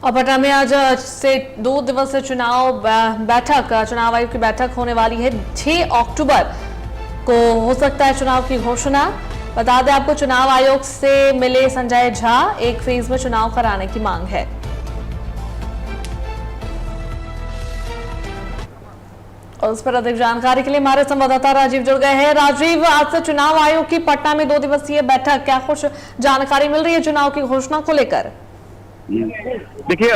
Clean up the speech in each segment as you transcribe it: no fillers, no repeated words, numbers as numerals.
और पटना में आज से 2 दिवसीय चुनाव आयोग की बैठक होने वाली है। 6 अक्टूबर को हो सकता है चुनाव की घोषणा। बता दें आपको, चुनाव आयोग से मिले संजय झा, एक फेज में चुनाव कराने की मांग है। और उस पर अधिक जानकारी के लिए हमारे संवाददाता राजीव जुड़ गए हैं। राजीव, आज से चुनाव आयोग की पटना में 2 दिवसीय बैठक, क्या कुछ जानकारी मिल रही है चुनाव की घोषणा को लेकर? देखिए,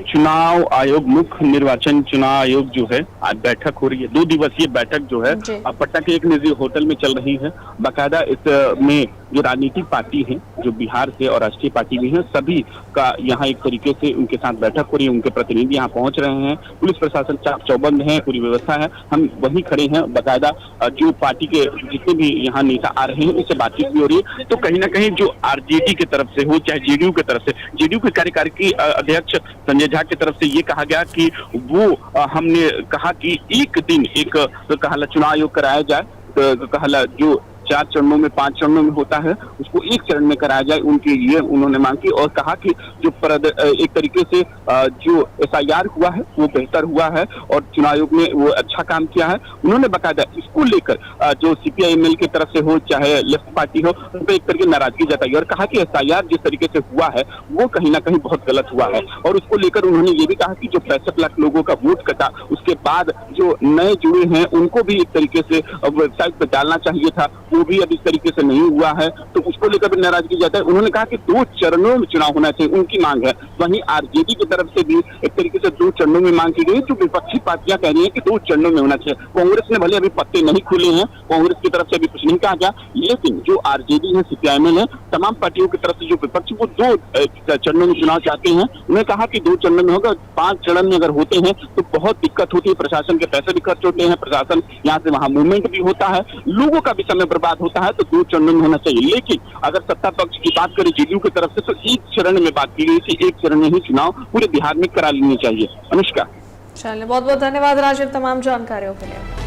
चुनाव आयोग, मुख्य निर्वाचन चुनाव आयोग जो है, आज बैठक हो रही है। 2 दिवसीय बैठक जो है पटना के एक निजी होटल में चल रही है। बाकायदा इसमें जो राजनीतिक पार्टी हैं, जो बिहार से और राष्ट्रीय पार्टी भी हैं, सभी का यहाँ एक तरीके से उनके साथ बैठक हो रही है। उनके प्रतिनिधि यहाँ पहुंच रहे हैं। पुलिस प्रशासन चाक चौबंद है, पूरी व्यवस्था है। हम वहीं खड़े हैं। बाकायदा जो पार्टी के जितने भी यहाँ नेता आ रहे हैं, उससे बातचीत भी हो रही है। तो कहीं ना कहीं जो आरजेडी की तरफ से हो, चाहे जेडीयू की तरफ से, जेडीयू के कार्यकारी अध्यक्ष संजय झा की तरफ से ये कहा गया कि वो हमने कहा कि एक दिन एक कहला चुनाव आयोग कराया जाए, कहला जो 4 चरणों में 5 चरणों में होता है, उसको एक चरण में कराया जाए। उनके लिए उन्होंने मांग की और कहा कि जो एक तरीके से जो एसआईआर हुआ है वो बेहतर हुआ है और चुनाव आयोग ने वो अच्छा काम किया है। उन्होंने बाकायदा इसको लेकर जो सीपीआई-एमएल की तरफ से हो, चाहे लेफ्ट पार्टी हो, उन पर एक तरीके नाराजगी जताई और कहा कि एसआईआर जिस तरीके से हुआ है वो कहीं ना कहीं बहुत गलत हुआ है। और उसको लेकर उन्होंने ये भी कहा कि जो 65 लाख लोगों का वोट कटा, उसके बाद जो नए जुड़े हैं उनको भी एक तरीके से वेबसाइट पर डालना चाहिए था, वो भी अब इस तरीके से नहीं हुआ है। तो उसको लेकर भी नाराजगी जाता है। उन्होंने कहा कि 2 चरणों में चुनाव होना चाहिए, उनकी मांग है। वहीं आरजेडी की तरफ से भी एक तरीके से 2 चरणों में मांग की गई, जो विपक्षी पार्टियां कह रही है कि 2 चरणों में होना चाहिए। कांग्रेस ने भले अभी पत्ते नहीं खुले हैं, कांग्रेस की तरफ से अभी कुछ नहीं कहा गया, लेकिन जो आरजेडी है, सीपीआई-एमएल है, तमाम पार्टियों की तरफ से जो विपक्ष वो 2 चरणों में चुनाव चाहते हैं। उन्होंने कहा कि 2 चरणों में होगा। 5 चरण में अगर होते हैं तो बहुत दिक्कत होती है, प्रशासन के पैसे भी खर्च होते हैं, प्रशासन यहाँ से वहां मूवमेंट भी होता है, लोगों का भी समय बर्बाद होता है। तो 2 चरणों में होना चाहिए। लेकिन अगर सत्ता पक्ष की बात करें जेडीयू की तरफ से, तो 1 चरण में बात की गई थी, 1 चरण में ही चुनाव पूरे बिहार में करा लेने चाहिए। अनुष्का, चलिए, बहुत बहुत धन्यवाद राजीव तमाम जानकारियों के लिए।